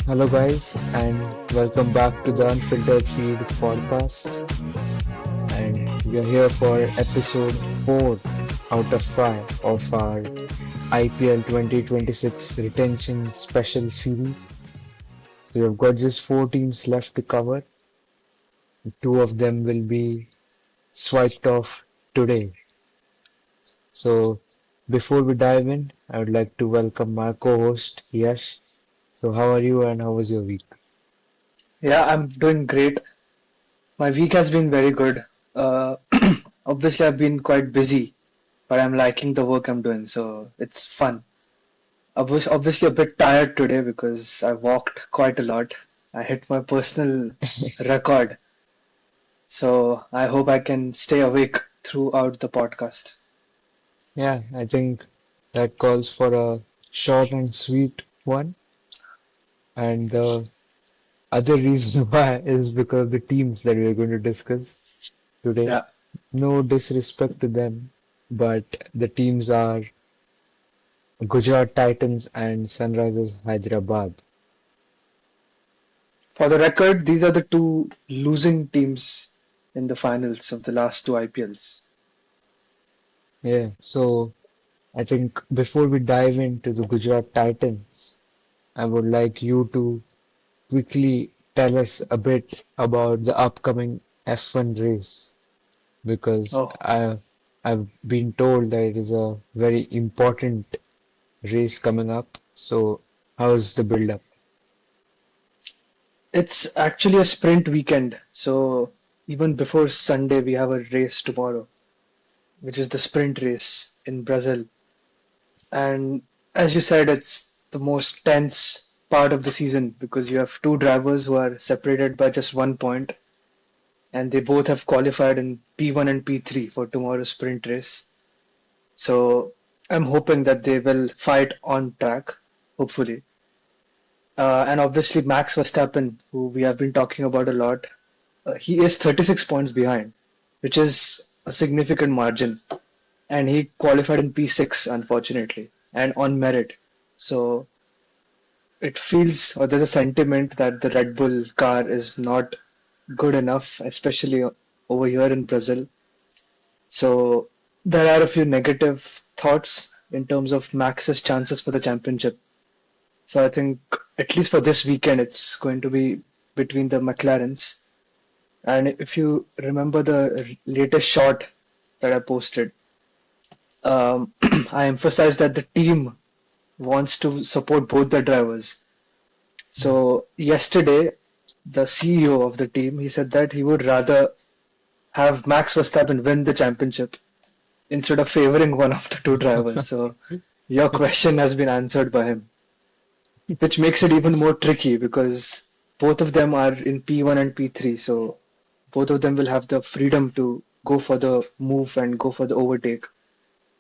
Hello, guys, and welcome back to the Unfiltered Feed podcast. And we are here for episode 4 out of 5 of our IPL 2026 retention special series. So, we've got just 4 teams left to cover. Two of them will be swiped off today. So, before we dive in, I would like to welcome my co host, Yash. So, how are you and how was your week? Yeah, I'm doing great. My week has been very good. Uh, obviously, I've been quite busy, but I'm liking the work I'm doing, so it's fun. I was obviously a bit tired today because I walked quite a lot. I hit my personal record, so I hope I can stay awake throughout the podcast. Yeah, I think that calls for a short and sweet one. And the other reason why is because of the teams that we are going to discuss today. Yeah. No disrespect to them, but the teams are Gujarat Titans and Sunrisers Hyderabad. For the record, these are the two losing teams in the finals of the last two IPLs. Yeah, so I think before we dive into the Gujarat Titans, I would like you to quickly tell us a bit about the upcoming F1 race. Because Oh, I've been told that it is a very important race coming up. So how's the build up? it's actually a sprint weekend, so even before Sunday, we have a race tomorrow, which is the sprint race in Brazil. And as you said, it's the most tense part of the season because you have two drivers who are separated by just 1 point, and they both have qualified in P1 and P3 for tomorrow's sprint race. So I'm hoping that they will fight on track, hopefully. And obviously, Max Verstappen, who we have been talking about a lot, he is 36 points behind, which is a significant margin. And he qualified in P6, unfortunately, and on merit. So it feels, or there's a sentiment that the Red Bull car is not good enough, especially over here in Brazil. So there are a few negative thoughts in terms of Max's chances for the championship. So I think at least for this weekend, it's going to be between the McLarens. And if you remember the latest shot that I posted, I emphasized that the team wants to support both the drivers. So yesterday, the CEO of the team, he said that he would rather have Max Verstappen win the championship instead of favoring one of the two drivers. So your question has been answered by him, which makes it even more tricky because both of them are in P1 and P3. So both of them will have the freedom to go for the move and go for the overtake.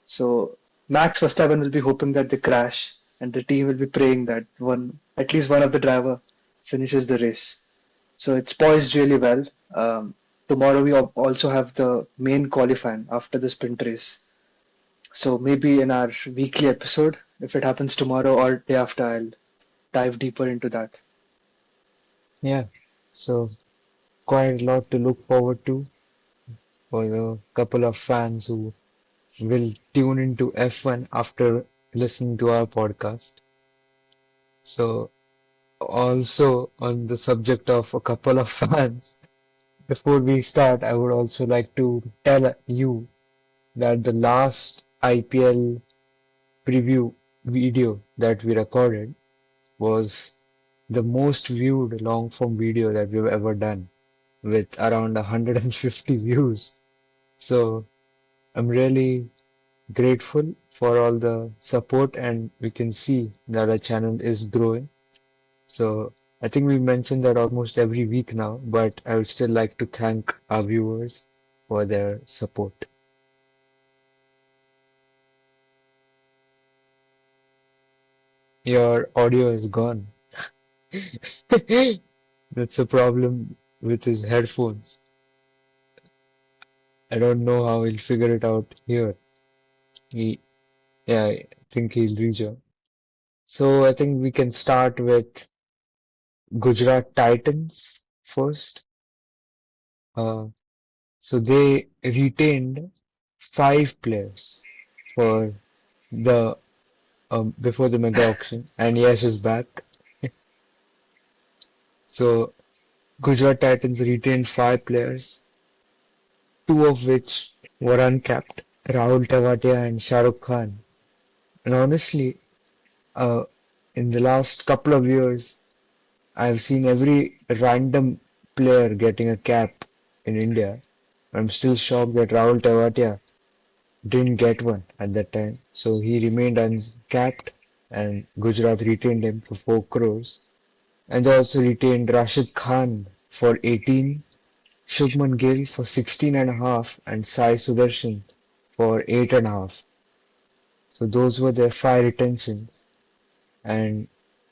So Max Verstappen will be hoping that they crash, and the team will be praying that at least one of the driver finishes the race. So it's poised really well. Tomorrow we also have the main qualifying after the sprint race. So maybe in our weekly episode, if it happens tomorrow or day after, I'll dive deeper into that. Yeah, so quite a lot to look forward to for the couple of fans who will tune into F1 after listening to our podcast. So also on the subject of a couple of fans, before we start, I would also like to tell you that the last IPL preview video that we recorded was the most viewed long form video that we've ever done with around 150 views. So I'm really grateful for all the support and we can see that our channel is growing. So I think we mentioned that almost every week now, but I would still like to thank our viewers for their support. Your audio is gone. That's a problem with his headphones. I don't know how he'll figure it out here. He, yeah, I think he'll reach out. So I think we can start with Gujarat Titans first. Uh, so they retained 5 players for the before the mega auction, and Yash is back. So Gujarat Titans retained 5 players, two of which were uncapped, Rahul Tewatia and Shah Rukh Khan. And honestly, uh, in the last couple of years, I've seen every random player getting a cap in India. I'm still shocked that Rahul Tewatia didn't get one at that time. So he remained uncapped and Gujarat retained him for 4 crores. And they also retained Rashid Khan for 18, Shubman Gill for 16.5, and Sai Sudarshan for 8.5. So those were their 5 retentions. And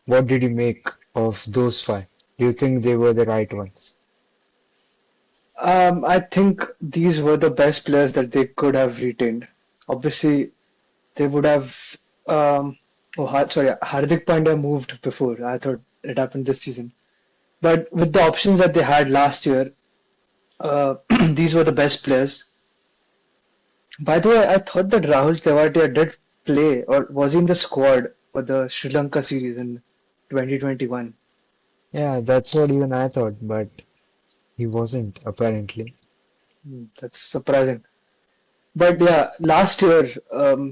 what did you make of those 5? Do you think they were the right ones? I think these were the best players that they could have retained. Obviously, they would have. Sorry, Hardik Pandya moved before. I thought it happened this season. But with the options that they had last year, these were the best players. By the way, I thought that Rahul Tewatia did play, or was he in the squad for the Sri Lanka series in 2021. Yeah, that's what even I thought, but he wasn't apparently. That's surprising. But yeah, last year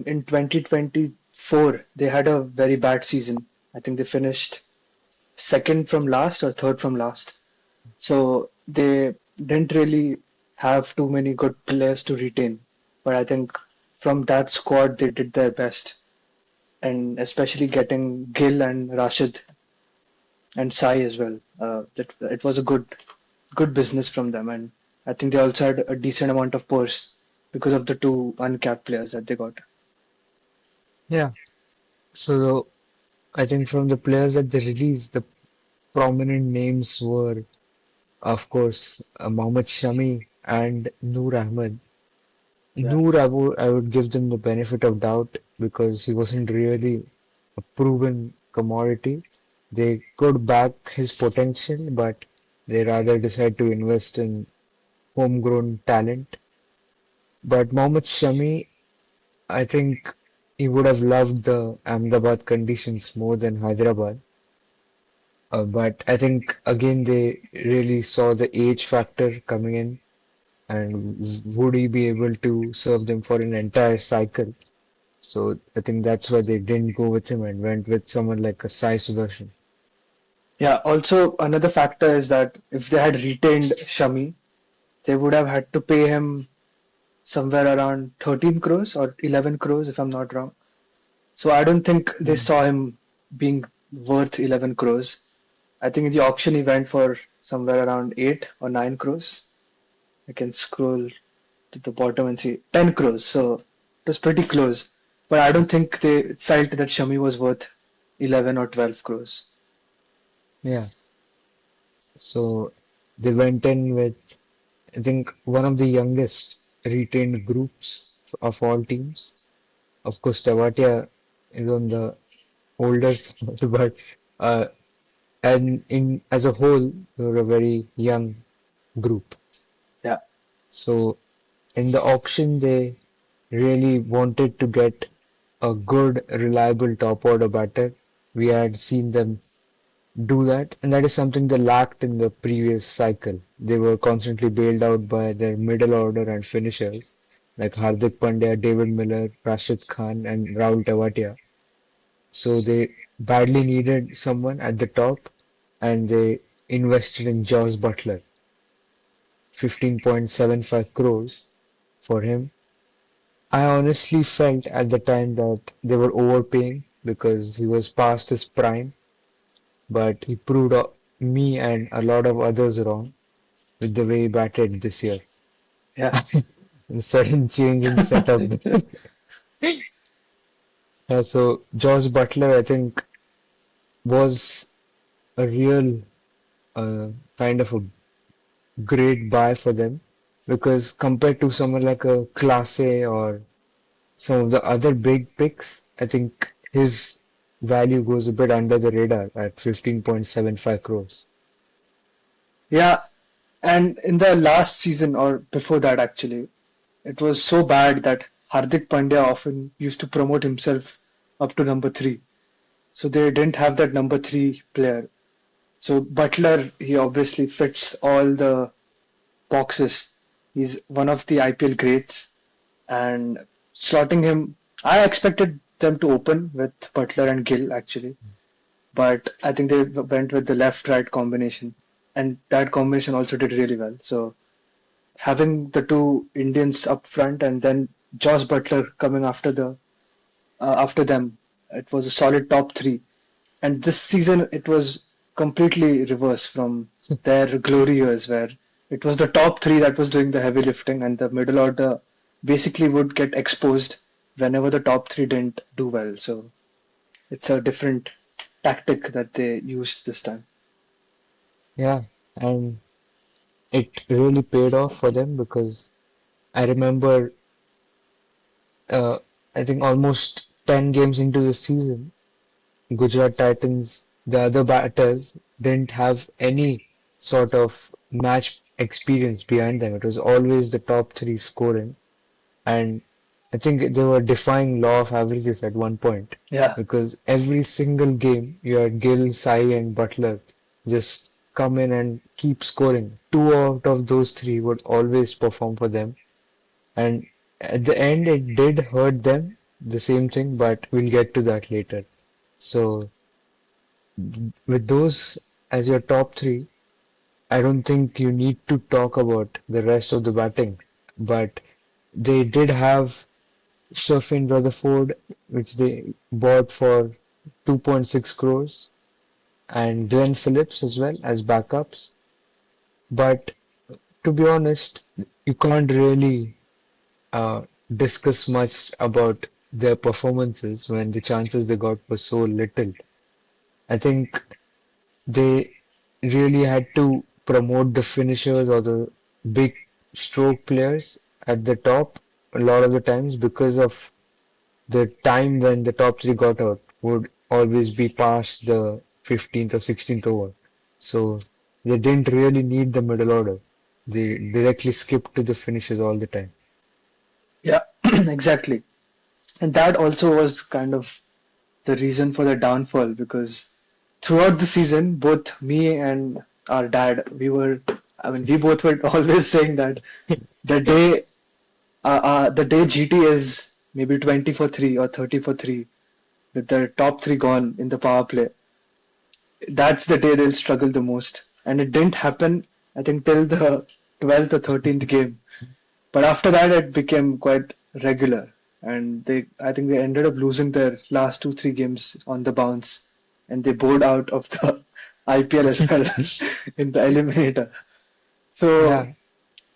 in 2024, they had a very bad season. I think they finished second from last or third from last. So they didn't really have too many good players to retain. But I think from that squad, they did their best. And especially getting Gill and Rashid and Sai as well. It was a good business from them. And I think they also had a decent amount of purse because of the two uncapped players that they got. Yeah, so I think from the players that they released, the prominent names were, of course, Mohammad Shami and Noor Ahmed. Yeah. Noor, I would give them the benefit of doubt because he wasn't really a proven commodity. They could back his potential, but they rather decide to invest in homegrown talent. But Mohammad Shami, I think he would have loved the Ahmedabad conditions more than Hyderabad. But I think again they really saw the age factor coming in, and would he be able to serve them for an entire cycle? So I think that's why they didn't go with him and went with someone like a Sai Sudarshan. Yeah. Also, another factor is that if they had retained Shami, they would have had to pay him somewhere around 13 crores or 11 crores, if I'm not wrong. So I don't think they Mm. saw him being worth 11 crores. I think in the auction he went for somewhere around 8 or 9 crores. I can scroll to the bottom and see 10 crores. So it was pretty close. But I don't think they felt that Shami was worth 11 or 12 crores. Yeah, so they went in with, I think, one of the youngest retained groups of all teams. Of course, Tavatia is on the older side, but uh, and in as a whole, they're a very young group. Yeah. So in the auction, they really wanted to get a good, reliable top order batter. We had seen them do that, and that is something they lacked in the previous cycle. They were constantly bailed out by their middle order and finishers like Hardik Pandya, David Miller, Rashid Khan, and Rahul Tewatia. So they badly needed someone at the top, and they invested in Josh Butler, 15.75 crores for him. I honestly felt at the time that they were overpaying because he was past his prime, but he proved me and a lot of others wrong with the way he batted this year. Yeah. A sudden change in setup. Yeah, so Josh Butler, I think, was a real kind of a great buy for them because compared to someone like a Clase or some of the other big picks, I think his value goes a bit under the radar at 15.75 crores. Yeah, and in the last season or before that actually, it was so bad that Hardik Pandya often used to promote himself up to number three. So they didn't have that number three player. So Butler, he obviously fits all the boxes. He's one of the IPL greats, and slotting him, I expected them to open with Butler and Gill actually, but I think they went with the left-right combination, and that combination also did really well. So having the two Indians up front and then Josh Butler coming after them, it was a solid top three. And this season, it was completely reverse from their glory years, where it was the top three that was doing the heavy lifting, and the middle order basically would get exposed whenever the top three didn't do well. So it's a different tactic that they used this time. Yeah, and it really paid off for them because I remember, uh, I think almost 10 games into the season, Gujarat Titans, the other batters, didn't have any sort of match experience behind them. It was always the top three scoring. And I think they were defying law of averages at one point Yeah, because every single game you had Gill, Sai, and Butler just come in and keep scoring. Two out of those three would always perform for them. And at the end, it did hurt them, the same thing, but we'll get to that later. So, with those as your top three, I don't think you need to talk about the rest of the batting. But they did have Sherfin Rutherford, which they bought for 2.6 crores, and Glenn Phillips as well as backups. But to be honest, you can't really uh, discuss much about their performances when the chances they got were so little. I think they really had to promote the finishers or the big stroke players at the top a lot of the times because of the time when the top three got out would always be past the 15th or 16th over. So they didn't really need the middle order. They directly skipped to the finishes all the time. yeah, exactly. And that also was kind of the reason for the downfall because throughout the season, both me and our dad, we both were always saying that the day, the day GT is maybe 20 for 3 or 30 for 3 with the top three gone in the power play, that's the day they'll struggle the most. And it didn't happen, I think, till the 12th or 13th game. But after that, it became quite regular, and I think they ended up losing their last two, three games on the bounce, and they bowed out of the IPL as well in the eliminator. So Yeah,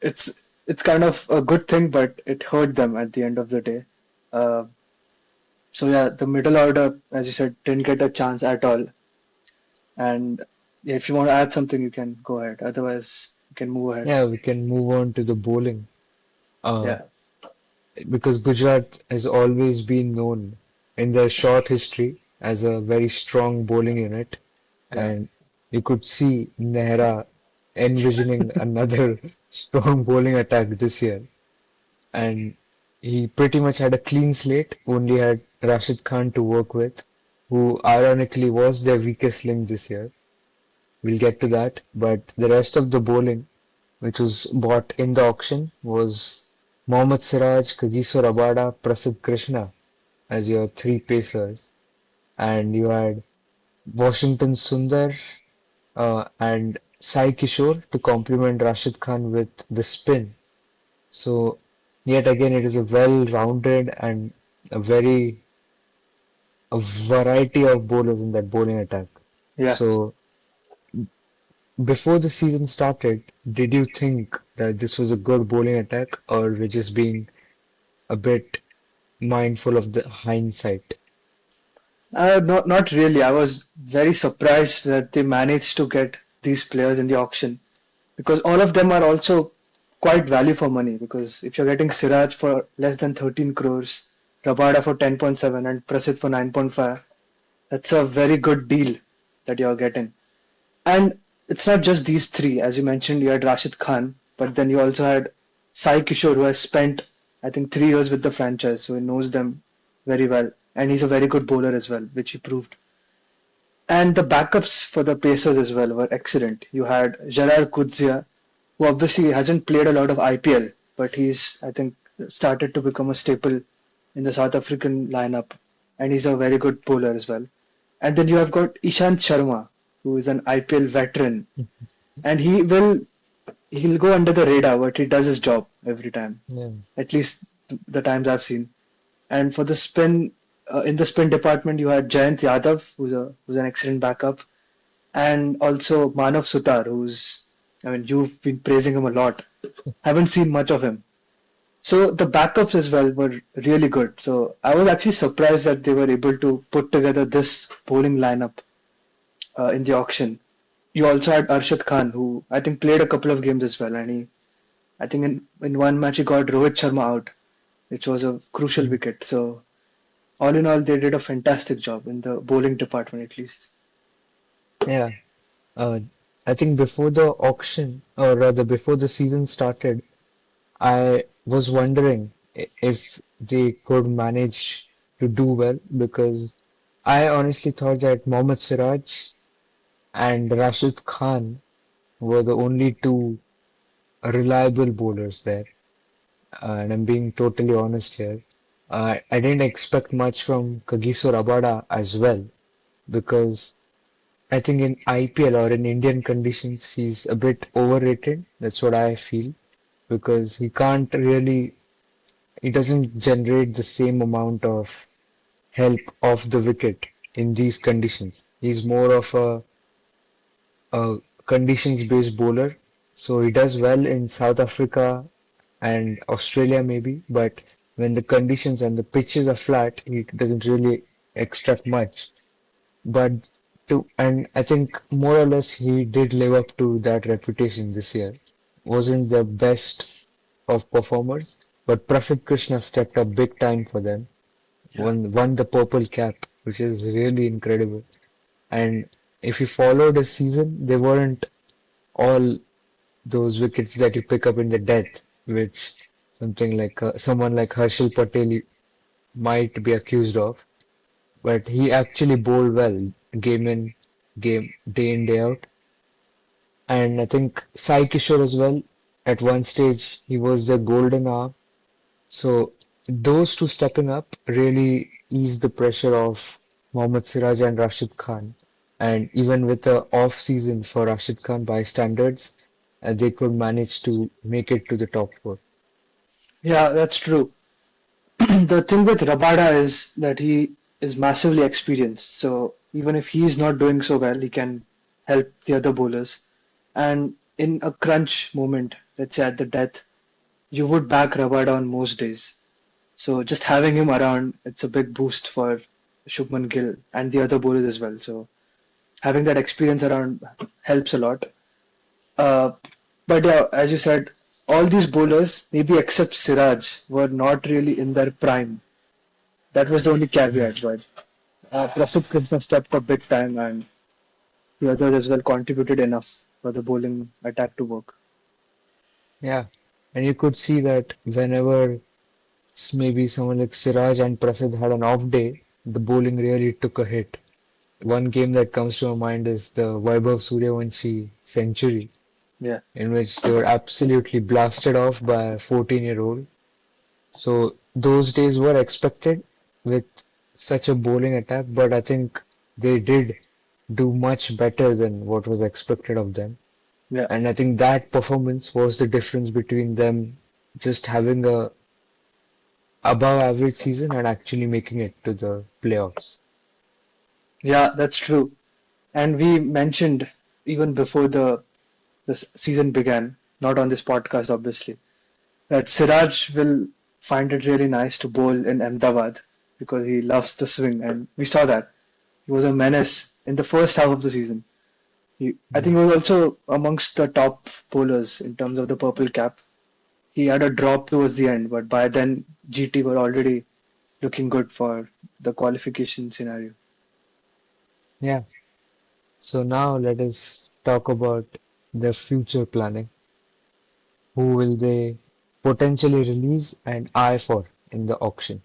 it's kind of a good thing, but it hurt them at the end of the day. Uh, so yeah, the middle order, as you said, didn't get a chance at all. And yeah, if you want to add something, you can go ahead. Otherwise, you can move ahead. yeah, we can move on to the bowling. Uh, Yeah, because Gujarat has always been known in their short history as a very strong bowling unit, yeah, and you could see Nehra envisioning another strong bowling attack this year. And he pretty much had a clean slate, only had Rashid Khan to work with, who ironically was their weakest link this year. We'll get to that, but the rest of the bowling, which was bought in the auction, was Mohammad Siraj, Kagiso Rabada, Prasidh Krishna as your three pacers, and you had Washington Sundar and Sai Kishore to complement Rashid Khan with the spin. So yet again, it is a well-rounded and a very a variety of bowlers in that bowling attack. yeah. So before the season started, did you think that this was a good bowling attack, or we're just being a bit mindful of the hindsight? Not really. I was very surprised that they managed to get these players in the auction because all of them are also quite value for money. Because if you're getting Siraj for less than 13 crores, Rabada for 10.7, and Prasid for 9.5, That's a very good deal that you're getting. And it's not just these three. As you mentioned, you had Rashid Khan, but then you also had Sai Kishore, who has spent, I think, 3 years with the franchise, so he knows them very well. And he's a very good bowler as well, which he proved. And the backups for the Pacers as well were excellent. You had Gerard Kudzia, who obviously hasn't played a lot of IPL, but he's, I think, started to become a staple in the South African lineup. And he's a very good bowler as well. And then you have got Ishant Sharma, who is an IPL veteran, and he'll go under the radar, but he does his job every time. Yeah. At least the times I've seen. And for the spin, in the spin department, you had Jayant Yadav, who's an excellent backup, and also Manav Sutar, I mean, you've been praising him a lot. Haven't seen much of him. So the backups as well were really good. So I was actually surprised that they were able to put together this bowling lineup in the auction. You also had Arshad Khan, who I think played a couple of games as well, and I think in one match he got Rohit Sharma out, which was a crucial Mm. wicket. So all in all, they did a fantastic job in the bowling department at least. Yeah. Uh, I think before the auction, or rather before the season started, I was wondering if they could manage to do well because I honestly thought that Mohammad Siraj and Rashid Khan were the only two reliable bowlers there. And I'm being totally honest here. I didn't expect much from Kagiso Rabada as well because I think in IPL or in Indian conditions he's a bit overrated. That's what I feel because he doesn't generate the same amount of help off the wicket in these conditions. He's more of a conditions-based bowler, so he does well in South Africa and Australia maybe, but when the conditions and the pitches are flat, he doesn't really extract much. But and I think more or less he did live up to that reputation this year. Wasn't the best of performers, but Prasidh Krishna stepped up big time for them. Yeah, Won the purple cap, which is really incredible. And if you followed the season, they weren't all those wickets that you pick up in the death, which something like someone like Harshal Patel might be accused of. But he actually bowled well, game in, game day in day out. And I think Sai Kishore as well. At one stage, he was the golden arm. So those two stepping up really eased the pressure of Mohammad Siraj and Rashid Khan. And even with the off season for Rashid Khan by standards, they could manage to make it to the top four. yeah, that's true. The thing with Rabada is that he is massively experienced. So even if he is not doing so well, he can help the other bowlers. And in a crunch moment, let's say at the death, you would back Rabada on most days. So just having him around, it's a big boost for Shubman Gill and the other bowlers as well. So having that experience around helps a lot. Uh, but yeah, as you said, all these bowlers, maybe except Siraj, were not really in their prime. That was the only caveat. But Prasidh Krishna stepped up big time, and the others as well contributed enough for the bowling attack to work. Yeah. And you could see that whenever maybe someone like Siraj and Prasidh had an off day, the bowling really took a hit. One game that comes to my mind is the Vaibhav Suryavanshi century, Yeah, in which they were absolutely blasted off by a 14-year-old. So those days were expected with such a bowling attack, but I think they did do much better than what was expected of them. yeah, And I think that performance was the difference between them just having a above average season and actually making it to the playoffs. yeah. That's true. And we mentioned even before the season began, not on this podcast, obviously, that Siraj will find it really nice to bowl in Ahmedabad because he loves the swing, and we saw that. He was a menace in the first half of the season. I think he was also amongst the top bowlers in terms of the purple cap. He had a drop towards the end, but by then GT were already looking good for the qualification scenario. Yeah. So now let us talk about their future planning. Who will they potentially release and eye for in the auction?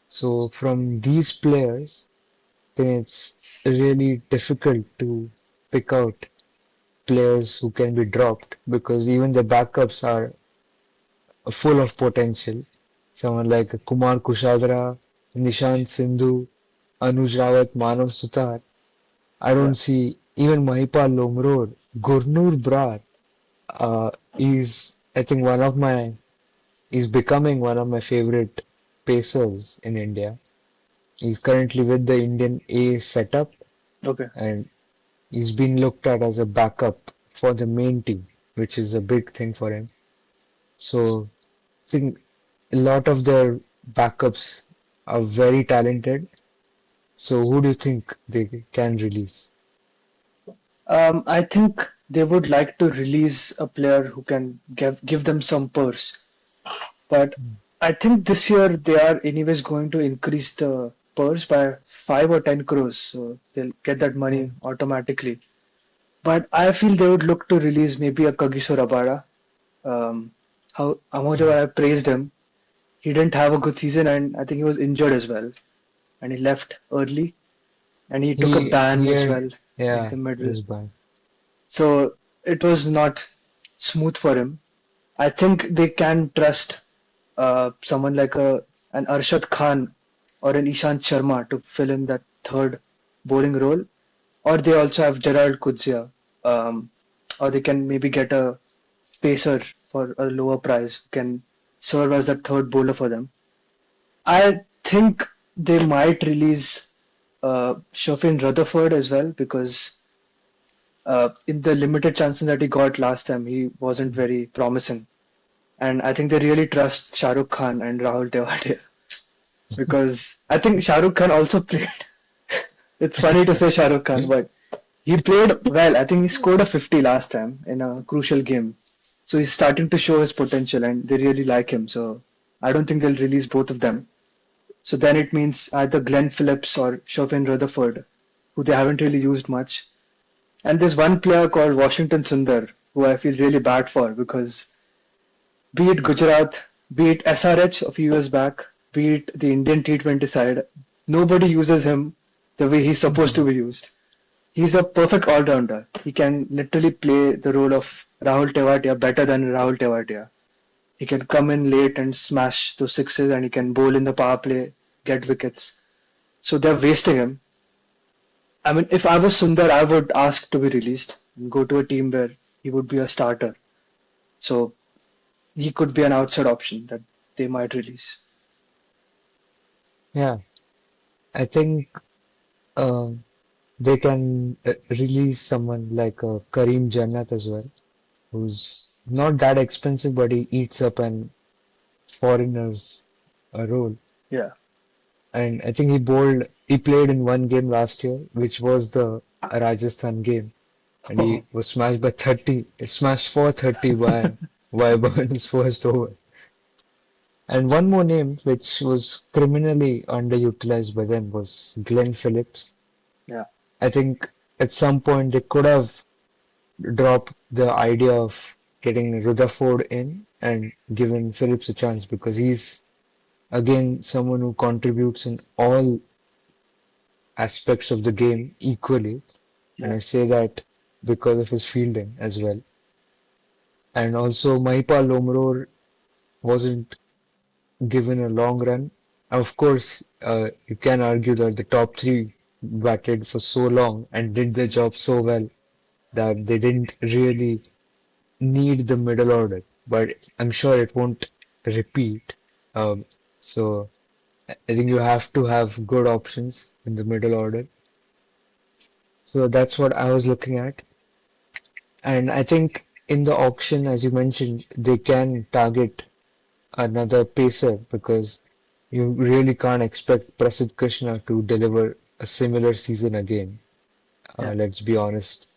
So from these players, then it's really difficult to pick out players who can be dropped because even the backups are full of potential. Someone like Kumar Kushagra, Nishant Sindhu, Anuj Rawat, Manav Sutar. I Yeah. don't see even Mahipal Lomrod, Gurnur Brar. He's I think he's becoming one of my favorite pacers in India. He's currently with the Indian A setup Okay. and he's been looked at as a backup for the main team, which is a big thing for him. So I think a lot of their backups are very talented. So who do you think they can release? I think they would like to release a player who can give them some purse. But I think this year they are anyways going to increase the purse by 5 or 10 crores, so they'll get that Yeah, money automatically. But I feel they would look to release maybe a Kagiso Rabada. How much yeah. I praised him, he didn't have a good season, and I think he was injured as well, and he left early, and he took a ban He as had well in yeah, the middle. this bad. So it was not smooth for him. I think they can trust someone like an Arshad Khan or an Ishant Sharma to fill in that third bowling role, or they also have Gerald Kuzia, or they can maybe get a pacer for a lower price who can serve as that third bowler for them. I think they might release Shafin Rutherford as well because in the limited chances that he got last time, he wasn't very promising. And I think they really trust Shah Rukh Khan and Rahul Tewatia because I think Shah Rukh Khan also played. It's funny to say Shah Rukh Khan, but he played well. I think he scored a 50 last time in a crucial game. So he's starting to show his potential and they really like him. So I don't think they'll release both of them. So then it means either Glenn Phillips or Chauvin Rutherford, who they haven't really used much. And there's one player called Washington Sundar, who I feel really bad for because be it Gujarat, be it SRH a few years back, be it the Indian T20 side, nobody uses him the way he's supposed to be used. He's a perfect all-rounder. He can literally play the role of Rahul Tewatia better than Rahul Tewatia. He can come in late and smash those sixes and he can bowl in the power play, get wickets. So they're wasting him. I mean, if I was Sundar, I would ask to be released and go to a team where he would be a starter. So he could be an outside option that they might release. Yeah, I think uh, they can release someone like Kareem Jannat as well, who's not that expensive, but he eats up an foreigner's role. Yeah. And I think he played in one game last year, which was the Rajasthan game, and he was smashed by 30, smashed for 30 by Burns first over. And one more name which was criminally underutilized by them was Glenn Phillips. Yeah. I think at some point they could have dropped the idea of getting Rutherford in and given Phillips a chance because he's again someone who contributes in all aspects of the game equally. And Yeah. I say that because of his fielding as well. And also Mahipal Lomror wasn't given a long run. Of course, you can argue that the top three batted for so long and did their job so well that they didn't really need the middle order. But I'm sure it won't repeat. So I think you have to have good options in the middle order. So that's what I was looking at. And I think in the auction, as you mentioned, they can target another pacer because you really can't expect Prasidh Krishna to deliver a similar season again. Yeah. Let's be honest.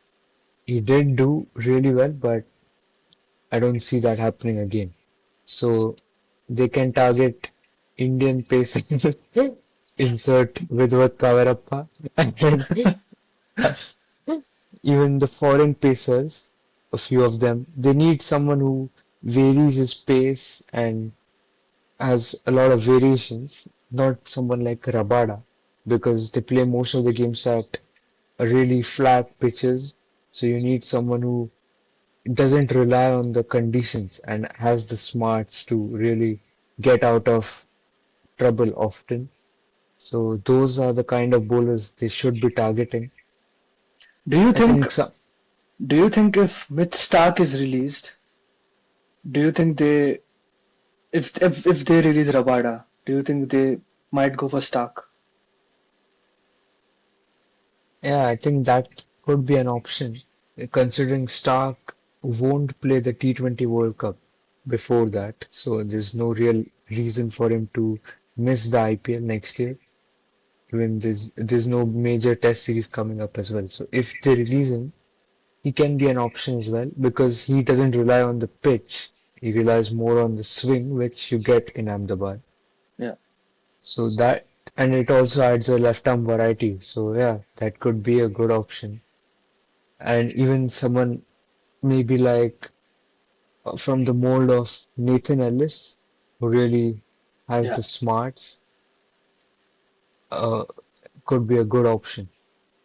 He did do really well, but I don't see that happening again. So they can target Indian pacing. insert Vidwat Kavarappa, and then even the foreign pacers, a few of them, they need someone who varies his pace and has a lot of variations, not someone like Rabada, because they play most of the games at a really flat pitches. So you need someone who doesn't rely on the conditions and has the smarts to really get out of trouble often. So those are the kind of bowlers they should be targeting. Do you I think think some, do you think if Mitch Stark is released, do you think they if they release Rabada, do you think they might go for Stark? yeah, I think that could be an option, considering Stark won't play the T20 World Cup before that, so there's no real reason for him to miss the IPL next year. Even there's no major test series coming up as well. So if they release him, he can be an option as well because he doesn't rely on the pitch. He relies more on the swing, which you get in Ahmedabad. Yeah. So that, and it also adds a left arm variety. So yeah, that could be a good option. And even someone maybe like from the mold of Nathan Ellis, who really has Yeah. the smarts, uh, could be a good option.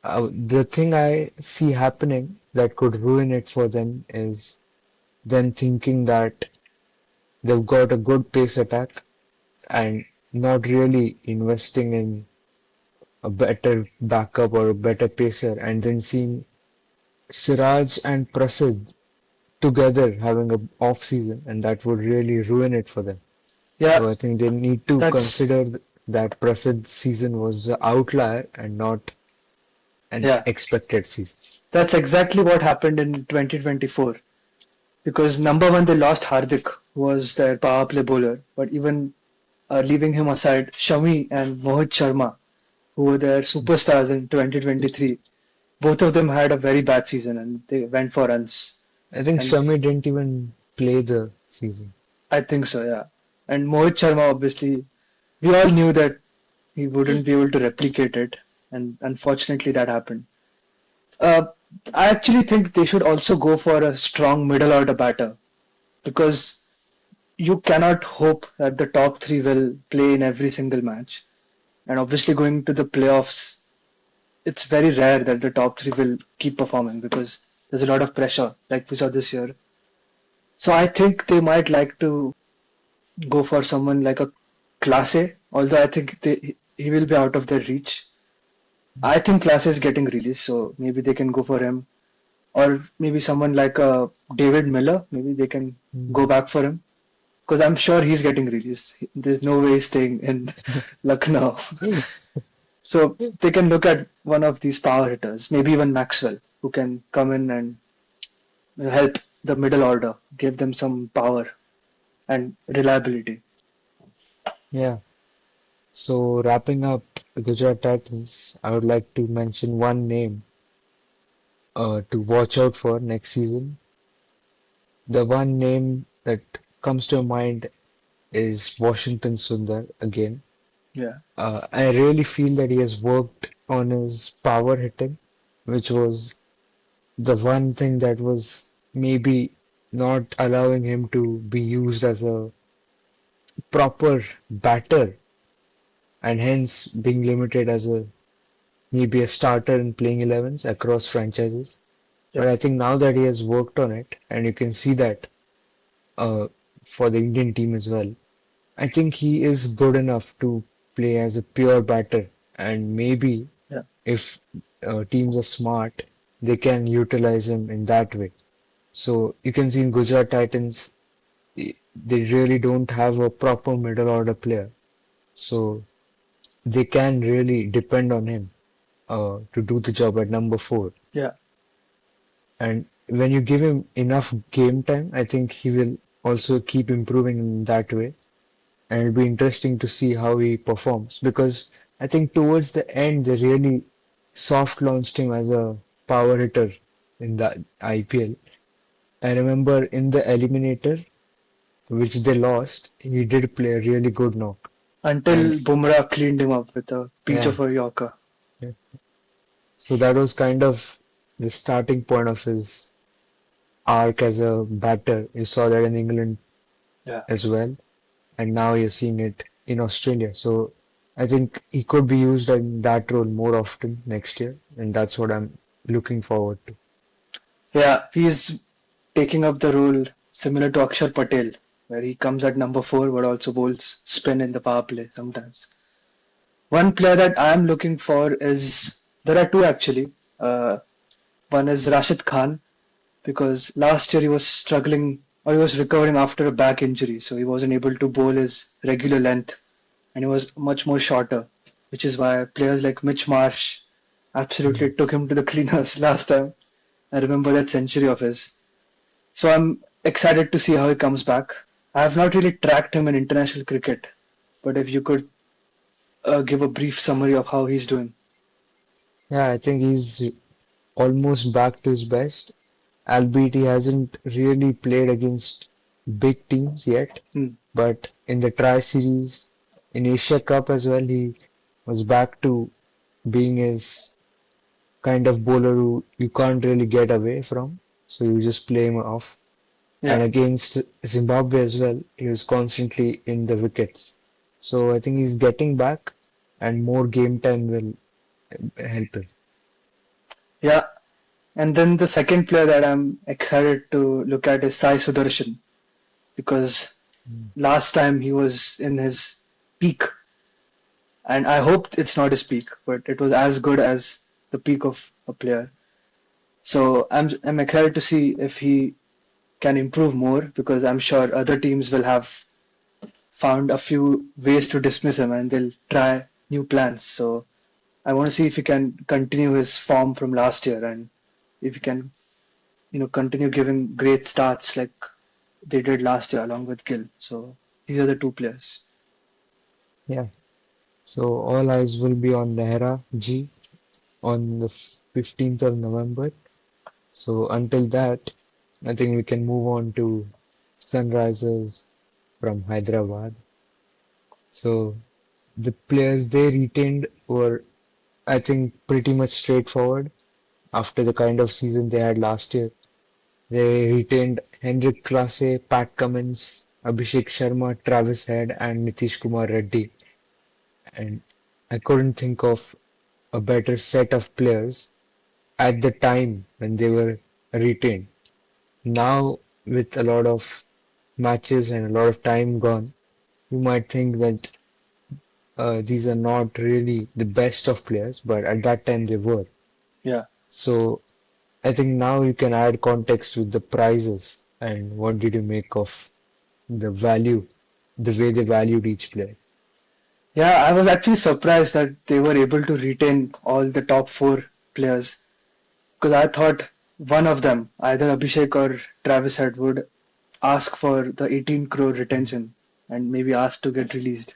The thing I see happening that could ruin it for them is them thinking that they've got a good pace attack and not really investing in a better backup or a better pacer, and then seeing Siraj and Prasidh together having a off season, and that would really ruin it for them. Yeah, So I think they need to that's consider that Prasidh season was the outlier and not an yeah, expected season. that's exactly what happened in 2024. Because number one, they lost Hardik, who was their power play bowler. But even leaving him aside, Shami and Mohit Sharma, who were their superstars in 2023, both of them had a very bad season and they went for runs. I think And Shami didn't even play the season. I think so, yeah. And Mohit Sharma, obviously, we all knew that he wouldn't be able to replicate it. And unfortunately, that happened. Uh, I actually think they should also go for a strong middle order batter because you cannot hope that the top three will play in every single match. And obviously, going to the playoffs, it's very rare that the top three will keep performing because there's a lot of pressure, like we saw this year. So I think they might like to go for someone like a Classe, although I think he will be out of their reach. I think Classe is getting released, so maybe they can go for him. Or maybe someone like David Miller, maybe they can go Hmm. back for him. Because I'm sure he's getting released. There's no way he's staying in Lucknow. So they can look at one of these power hitters, maybe even Maxwell, who can come in and help the middle order, give them some power and reliability. Yeah. So wrapping up Gujarat Titans, I would like to mention one name to watch out for next season. The one name that comes to mind is Washington Sundar again. Yeah, I really feel that he has worked on his power hitting, which was the one thing that was maybe not allowing him to be used as a proper batter and hence being limited as a maybe a starter in playing 11s across franchises. yeah, But I think now that he has worked on it, and you can see that uh, for the Indian team as well, I think he is good enough to play as a pure batter. And maybe yeah, if teams are smart, they can utilize him in that way. So you can see in Gujarat Titans, they really don't have a proper middle order player. So they can really depend on him to do the job at number four. yeah, And when you give him enough game time, I think he will also keep improving in that way. And it'll be interesting to see how he performs because I think towards the end they really soft launched him as a power hitter in the IPL. I remember in the eliminator, which they lost, he did play a really good knock. And until Bumrah cleaned him up with a peach yeah, of a Yorker. yeah. So that was kind of the starting point of his arc as a batter. You saw that in England Yeah. as well, and now you're seeing it in Australia. So I think he could be used in that role more often next year, and that's what I'm looking forward to. Yeah, he's taking up the role similar to Akshar Patel, where he comes at number four but also bowls spin in the power play sometimes. One player that I'm looking for is there are two actually. One is Rashid Khan because last year he was struggling or he was recovering after a back injury, so he wasn't able to bowl his regular length and he was much more shorter, which is why players like Mitch Marsh absolutely Mm. took him to the cleaners last time. I remember that century of his. So I'm excited to see how he comes back. I have not really tracked him in international cricket, but if you could give a brief summary of how he's doing. Yeah, I think he's almost back to his best, albeit he hasn't really played against big teams yet. Hmm. But in the Tri Series, in Asia Cup as well, he was back to being his kind of bowler who you can't really get away from. So you just play him off. And Yeah, against Zimbabwe as well, he was constantly in the wickets. So I think he's getting back, and more game time will help him. yeah. And then the second player that I'm excited to look at is Sai Sudarshan because Mm. last time he was in his peak, and I hope it's not his peak, but it was as good as the peak of a player. So I'm excited to see if he can improve more because I'm sure other teams will have found a few ways to dismiss him and they'll try new plans. So I want to see if he can continue his form from last year and if he can, continue giving great starts like they did last year along with Gill. So these are the two players. Yeah. So all eyes will be on Nehra G on the 15th of November. So until that, I think we can move on to Sunrisers from Hyderabad. So the players they retained were, I think, pretty much straightforward after the kind of season they had last year. They retained Henrik Klase, Pat Cummins, Abhishek Sharma, Travis Head, and Nitish Kumar Reddy. And I couldn't think of a better set of players at the time when they were retained. Now, with a lot of matches and a lot of time gone, you might think that these are not really the best of players, but at that time they were. Yeah. So I think now you can add context with the prizes and what did you make of the value, the way they valued each player. Yeah, I was actually surprised that they were able to retain all the top four players because I thought one of them, either Abhishek or Travis Head, would ask for the 18 crore retention and maybe ask to get released.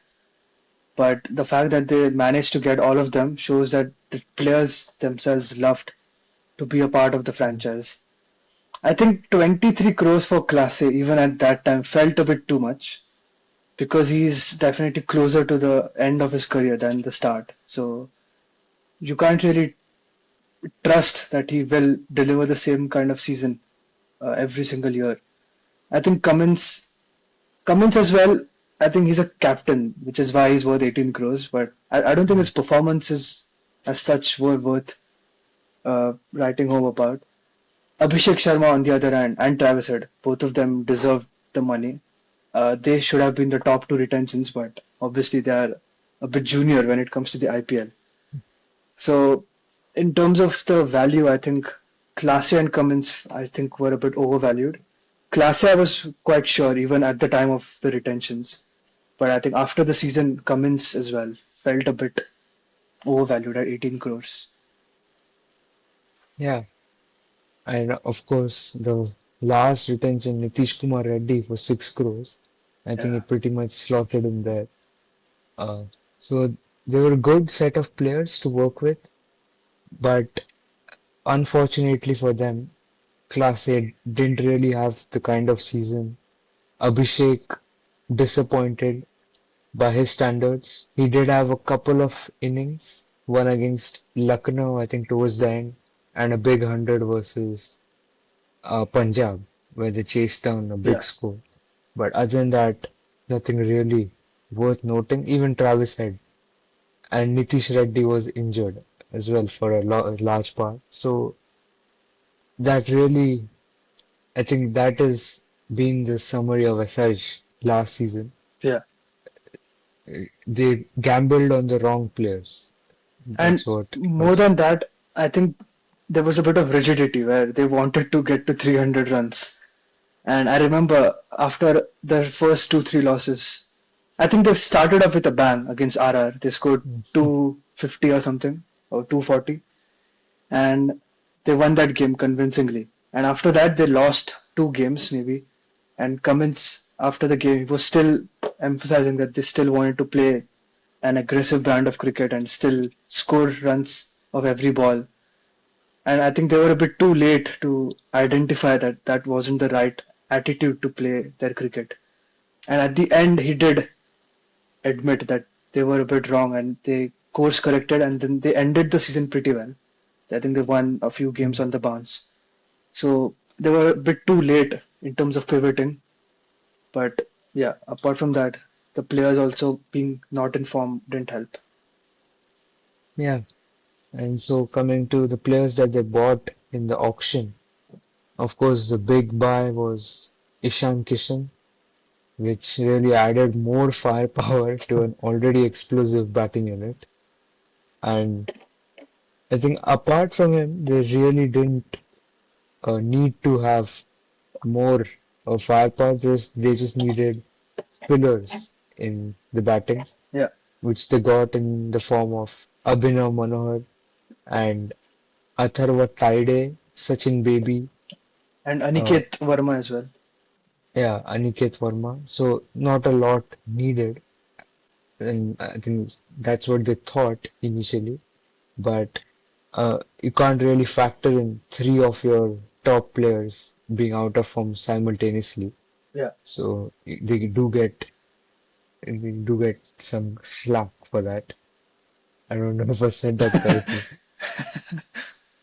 But the fact that they managed to get all of them shows that the players themselves loved to be a part of the franchise. I think 23 crores for Classe even at that time felt a bit too much because he's definitely closer to the end of his career than the start. So you can't really trust that he will deliver the same kind of season every single year. I think Cummins as well. I think he's a captain, which is why he's worth 18 crores. But I don't think his performances as such were worth writing home about. Abhishek Sharma, on the other hand, and Travis Head, both of them deserved the money. They should have been the top two retentions, but obviously they are a bit junior when it comes to the IPL. So, in terms of the value, I think Classe and Cummins, I think, were a bit overvalued. Classe, I was quite sure, even at the time of the retentions. But I think after the season, Cummins as well felt a bit overvalued at 18 crores. Yeah, and of course the last retention, Nitish Kumar Reddy for 6 crores. I think Yeah, it pretty much slotted in there. Uh, so they were a good set of players to work with, but unfortunately for them, Class A didn't really have the kind of season. Abhishek disappointed, by his standards. He did have a couple of innings, one against Lucknow, I think towards the end, and a big 100 versus Punjab, where they chased down a big Yeah, score. But other than that, nothing really worth noting. Even Travis Head and Nitish Reddy was injured as well for a large part. So that really, I think that is being the summary of SRH last season. yeah. They gambled on the wrong players. And That's what I would more say. than that, I think there was a bit of rigidity where they wanted to get to 300 runs. And I remember after their first two, three losses, I think they started off with a bang against RR. They scored 250 or something, or 240, and they won that game convincingly. And after that, they lost two games maybe. And Cummins, after the game, he was still emphasizing that they still wanted to play an aggressive brand of cricket and still score runs of every ball. And I think they were a bit too late to identify that that wasn't the right attitude to play their cricket. And at the end, he did admit that they were a bit wrong and they course corrected and then they ended the season pretty well. I think they won a few games on the bounce. So they were a bit too late in terms of pivoting. But yeah, apart from that, the players also being not in form didn't help. Yeah, and so coming to the players that they bought in the auction, of course, the big buy was Ishan Kishan, which really added more firepower to an already explosive batting unit. And I think apart from him, they really didn't need to have more firepower. They just needed fillers in the batting, Yeah. which they got in the form of Abhinav Manohar and Atharva Taide, Sachin Baby, And uh, Aniket Verma as well. yeah, Aniket Verma. So not a lot needed, and I think that's what they thought initially. But you can't really factor in three of your top players being out of form simultaneously. Yeah. So they do get some slack for that. I don't know if I said that correctly.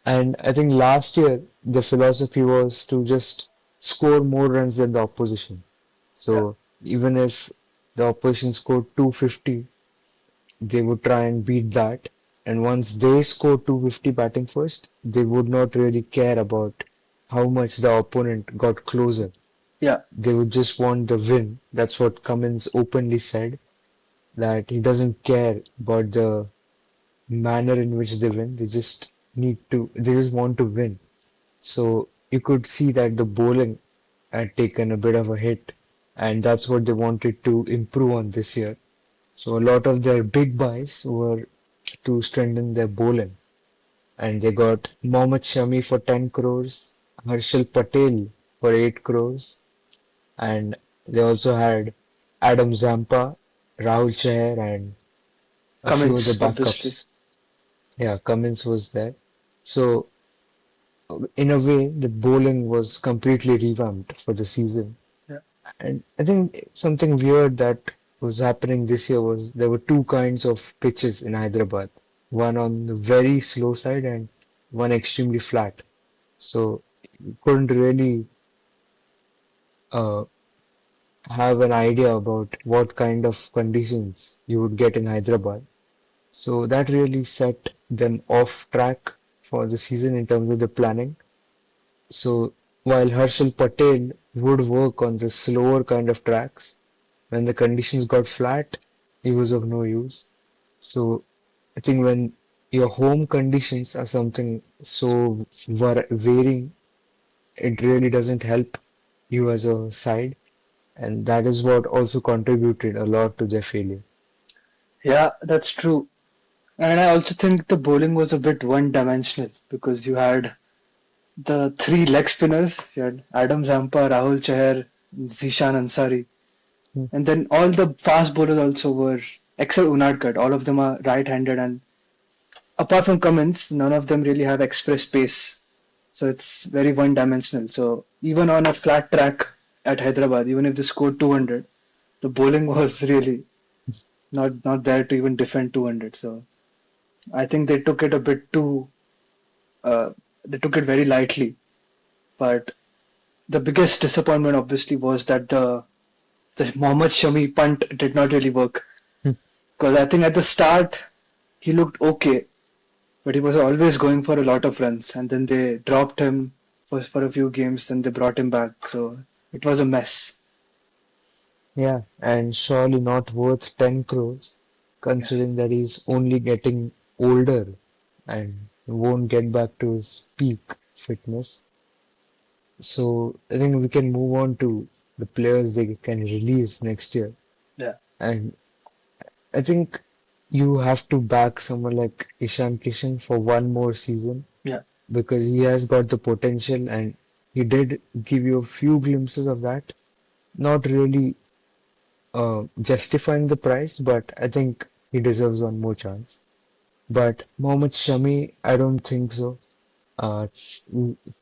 And I think last year the philosophy was to just score more runs than the opposition. Yeah. So even if the opposition scored 250, they would try and beat that. And once they scored 250 batting first, they would not really care about how much the opponent got closer. Yeah. They would just want the win. That's what Cummins openly said, that he doesn't care about the manner in which they win. They just want to win. So you could see that the bowling had taken a bit of a hit, and that's what they wanted to improve on this year. So a lot of their big buys were to strengthen their bowling, and they got Mohammad Shami for 10 crores, Harshal Patel for 8 crores, and they also had Adam Zampa, Rahul Chahar, and a few of the Cummins, obviously. backups. Yeah, Cummins was there. So in a way, the bowling was completely revamped for the season. Yeah. And I think something weird that was happening this year was there were two kinds of pitches in Hyderabad, one on the very slow side and one extremely flat. So you couldn't really uh, have an idea about what kind of conditions you would get in Hyderabad. So that really set them off track for the season in terms of the planning. So while Harshal Patel would work on the slower kind of tracks, when the conditions got flat, he was of no use. So I think when your home conditions are something so varying, it really doesn't help you as a side, and that is what also contributed a lot to their failure. Yeah, that's true. And I also think the bowling was a bit one-dimensional because you had the three leg spinners. You had Adam Zampa, Rahul Chahar, Zishan Ansari. Hmm. And then all the fast bowlers also were, except Unadkat, all of them are right-handed. And apart from Cummins, none of them really have express pace. So it's very one-dimensional. So even on a flat track at Hyderabad, even if they scored 200, the bowling was really not there to even defend 200. So I think they took it a bit too. Uh, they took it very lightly. But the biggest disappointment, obviously, was that the Mohammad Shami punt did not really work. Because I think at the start he looked okay, but he was always going for a lot of runs, and then they dropped him for a few games, then they brought him back. So it was a mess. Yeah, and surely not worth 10 crores, Yeah, considering that he's only getting older and won't get back to his peak fitness. So I think we can move on to the players they can release next year. yeah, And I think you have to back someone like Ishan Kishan for one more season yeah, because he has got the potential and he did give you a few glimpses of that. Not really justifying the price, but I think he deserves one more chance. But Mohammad Shami, I don't think so. Uh,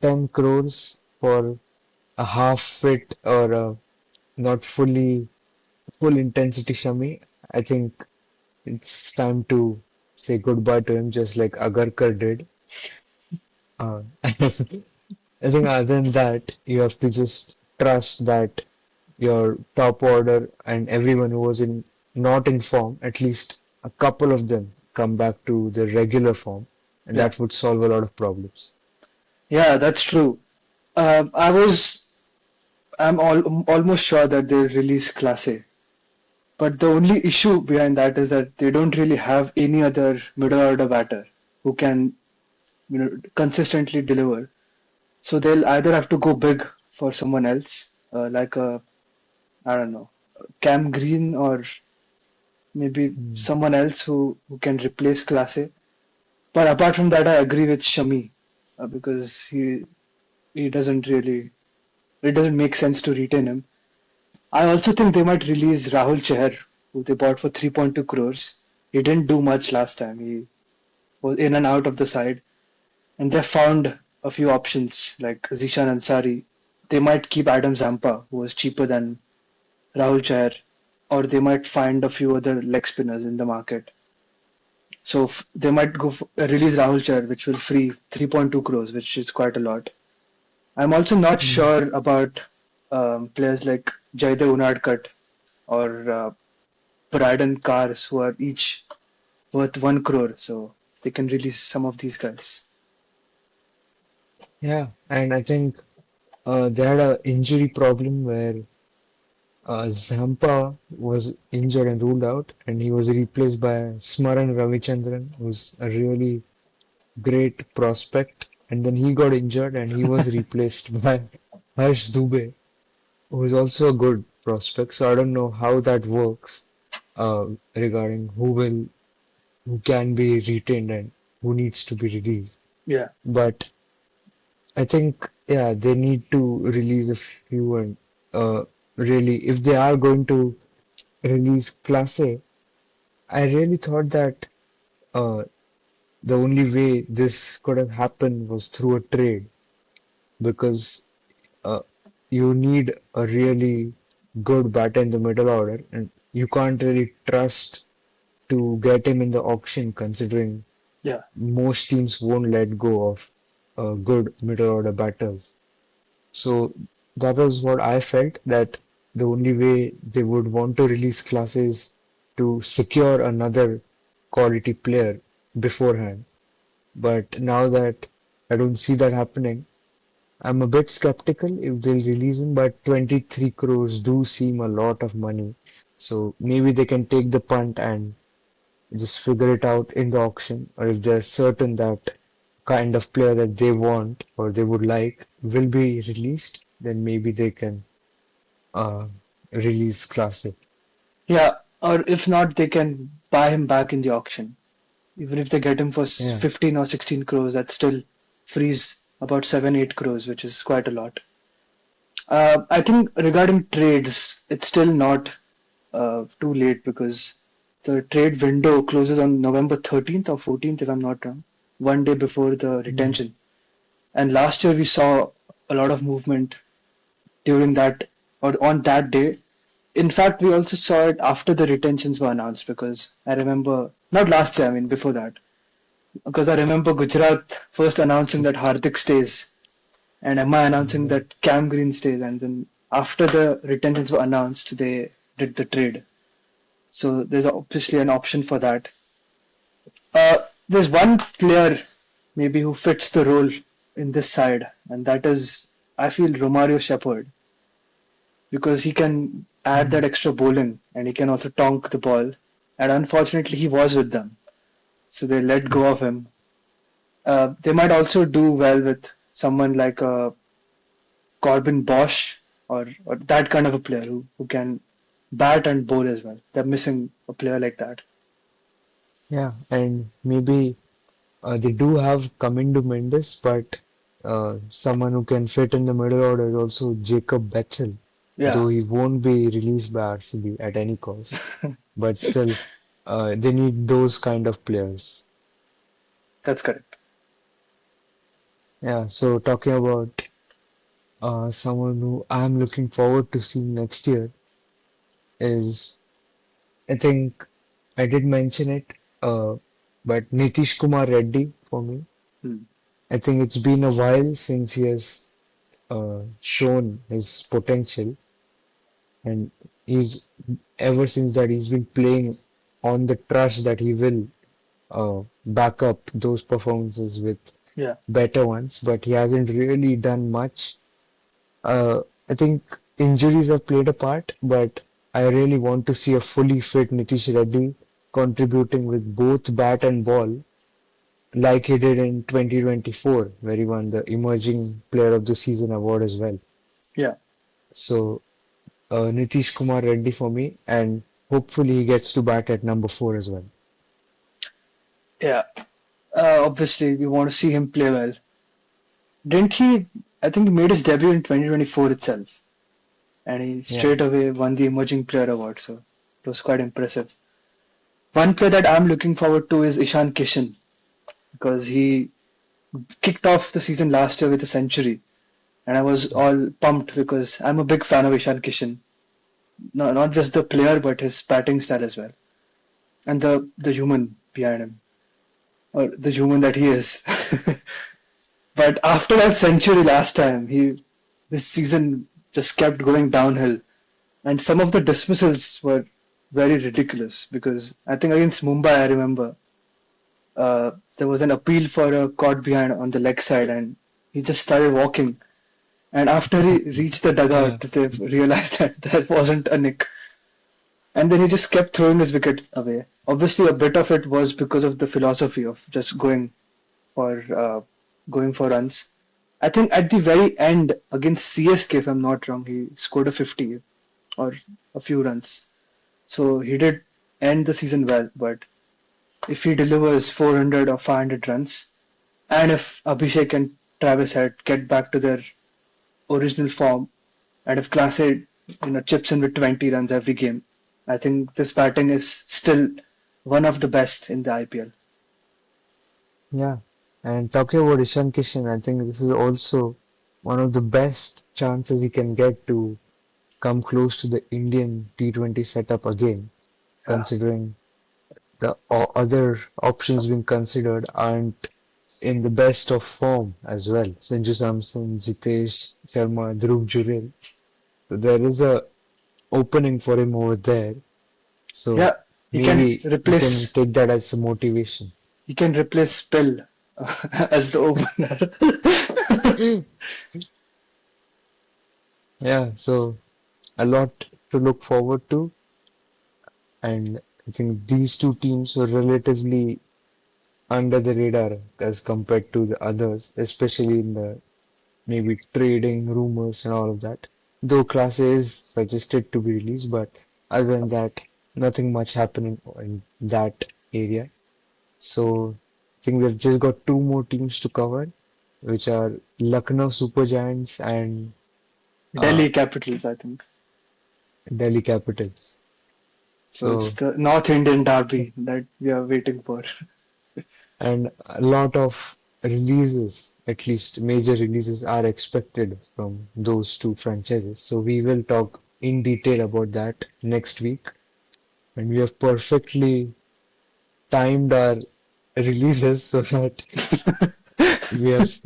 10 crores for a half fit or a not fully full intensity Shami. I think it's time to say goodbye to him, just like Agarkar did. I think other than that, you have to just trust that your top order and everyone who was in not in form, at least a couple of them come back to the regular form, and yeah, that would solve a lot of problems. yeah. That's true. Almost sure that they release Class A. But the only issue behind that is that they don't really have any other middle order batter who can, consistently deliver. So they'll either have to go big for someone else, like a, I don't know, Cam Green or maybe Mm. someone else who can replace Classe. But apart from that, I agree with Shami because he doesn't really, it doesn't make sense to retain him. I also think they might release Rahul Chahar, who they bought for 3.2 crores. He didn't do much last time. He was in and out of the side. And they found a few options like Zishan Ansari. They might keep Adam Zampa, who was cheaper than Rahul Chahar, or they might find a few other leg spinners in the market. So they might release Rahul Chahar, which will free 3.2 crores, which is quite a lot. I'm also not Mm. sure about players like Jaidev Unadkat or Braden Cars, who are each worth 1 crore. So they can release some of these guys. Yeah, and I think they had a injury problem where Zampa was injured and ruled out, and he was replaced by Smaran Ravichandran, who's a really great prospect. And then he got injured, and he was replaced by Harsh Dubey, who is also a good prospect. So I don't know how that works regarding who can be retained and who needs to be released. Yeah, But I think yeah, they need to release a few and really, if they are going to release Class A, I really thought that uh, the only way this could have happened was through a trade because uh, you need a really good batter in the middle order, and you can't really trust to get him in the auction considering yeah, most teams won't let go of good middle order batters. So that was what I felt that the only way they would want to release classes to secure another quality player beforehand. But now that I don't see that happening, I'm a bit skeptical if they'll release him, but 23 crores do seem a lot of money. So maybe they can take the punt and just figure it out in the auction, or if they're certain that kind of player that they want or they would like will be released, then maybe they can uh, release Classic. yeah. Or if not, they can buy him back in the auction. Even if they get him for Yeah. 15 or 16 crores, that still frees about 7, 8 crores, which is quite a lot. I think regarding trades, it's still not too late because the trade window closes on November 13th or 14th, if I'm not wrong, one day before the Mm. retention. And last year we saw a lot of movement during that or on that day. In fact, we also saw it after the retentions were announced because I remember, not last year, I mean before that, because I remember Gujarat first announcing that Hardik stays and Emma announcing Yeah, that Cam Green stays, and then after the retentions were announced, they did the trade. So there's obviously an option for that. There's one player maybe who fits the role in this side, and that is I feel Romario Shepherd because he can add that mm, extra bowling and he can also tonk the ball. And unfortunately, he was with them, so they let go of him. They might also do well with someone like Corbin Bosch or that kind of a player who can bat and bowl as well. They're missing a player like that. yeah, and maybe they do have Kamindu Mendes, but someone who can fit in the middle order is also Jacob Bethel, Yeah, though he won't be released by RCB at any cost. But still, they need those kind of players. that's correct. Yeah, so talking about someone who I'm looking forward to seeing next year is, I think I did mention it, uh, but Nitish Kumar Reddy for me. Hmm. I think it's been a while since he has shown his potential, and he's ever since that he's been playing on the trust that he will back up those performances with Yeah, better ones, but he hasn't really done much. I think injuries have played a part, but I really want to see a fully fit Nitish Reddy contributing with both bat and ball, like he did in 2024, where he won the Emerging Player of the Season award as well. yeah, So Nitish Kumar Reddy for me, and hopefully he gets to bat at number 4 as well. yeah. Obviously, we want to see him play well. Didn't he? I think he made his debut in 2024 itself, and he Yeah, straight away won the Emerging Player Award. So it was quite impressive. One player that I'm looking forward to is Ishan Kishan because he kicked off the season last year with a century, and I was all pumped because I'm a big fan of Ishan Kishan. No, not just the player, but his batting style as well, and the human behind him, or the human that he is. But after that century last time, he this season just kept going downhill, and some of the dismissals were very ridiculous because I think against Mumbai, I remember there was an appeal for a caught behind on the leg side, and he just started walking. And after he reached the yeah, dugout, they realized that that wasn't a nick. And then he just kept throwing his wicket away. Obviously, a bit of it was because of the philosophy of just for going for runs. I think at the very end against CSK, if I'm not wrong, he scored a 50 or a few runs. So he did end the season well. But if he delivers 400 or 500 runs, and if Abhishek and Travis had get back to their original form, and if Class A, chips in with 20 runs every game, I think this batting is still one of the best in the IPL. yeah. And talking about Ishan Kishan, I think this is also one of the best chances he can get to come close to the Indian T20 setup again, Yeah, considering the other options being considered aren't in the best of form as well. Sanju Samson, Jitesh Sharma, Dhruv Jurel. So there is a opening for him over there. So yeah. He can maybe he can replace take that as a motivation. he can replace Spill as the opener. Yeah, so a lot to look forward to, and I think these two teams were relatively under the radar as compared to the others, especially in the maybe trading rumors and all of that. Though Class A is suggested to be released, but other than that, nothing much happening in that area. So I think we've just got two more teams to cover, which are Lucknow Super Giants and uh, Delhi Capitals, I think. Delhi Capitals. So it's So, the North Indian derby that we are waiting for. and a lot of releases, at least major releases, are expected from those two franchises. So we will talk in detail about that next week. And we have perfectly timed our releases so that we have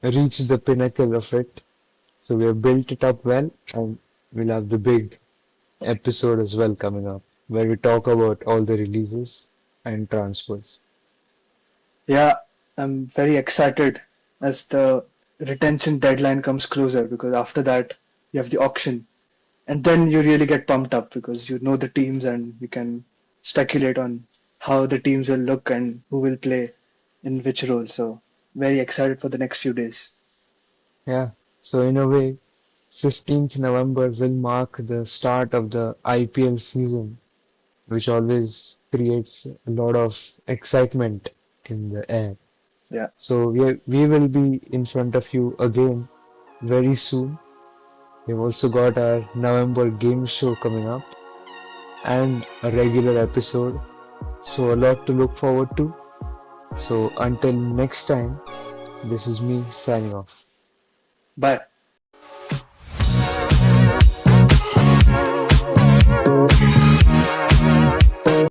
reached the pinnacle of it. So we have built it up well, and we'll have the big episode as well coming up, where we talk about all the releases and transfers. Yeah, I'm very excited as the retention deadline comes closer because after that you have the auction and then you really get pumped up because you know the teams and you can speculate on how the teams will look and who will play in which role. So very excited for the next few days. Yeah, so in a way, 15th November will mark the start of the IPL season, which always creates a lot of excitement in the air. Yeah. So we will be in front of you again very soon. We've also got our November game show coming up and a regular episode. So a lot to look forward to. So until next time, this is me signing off. Bye.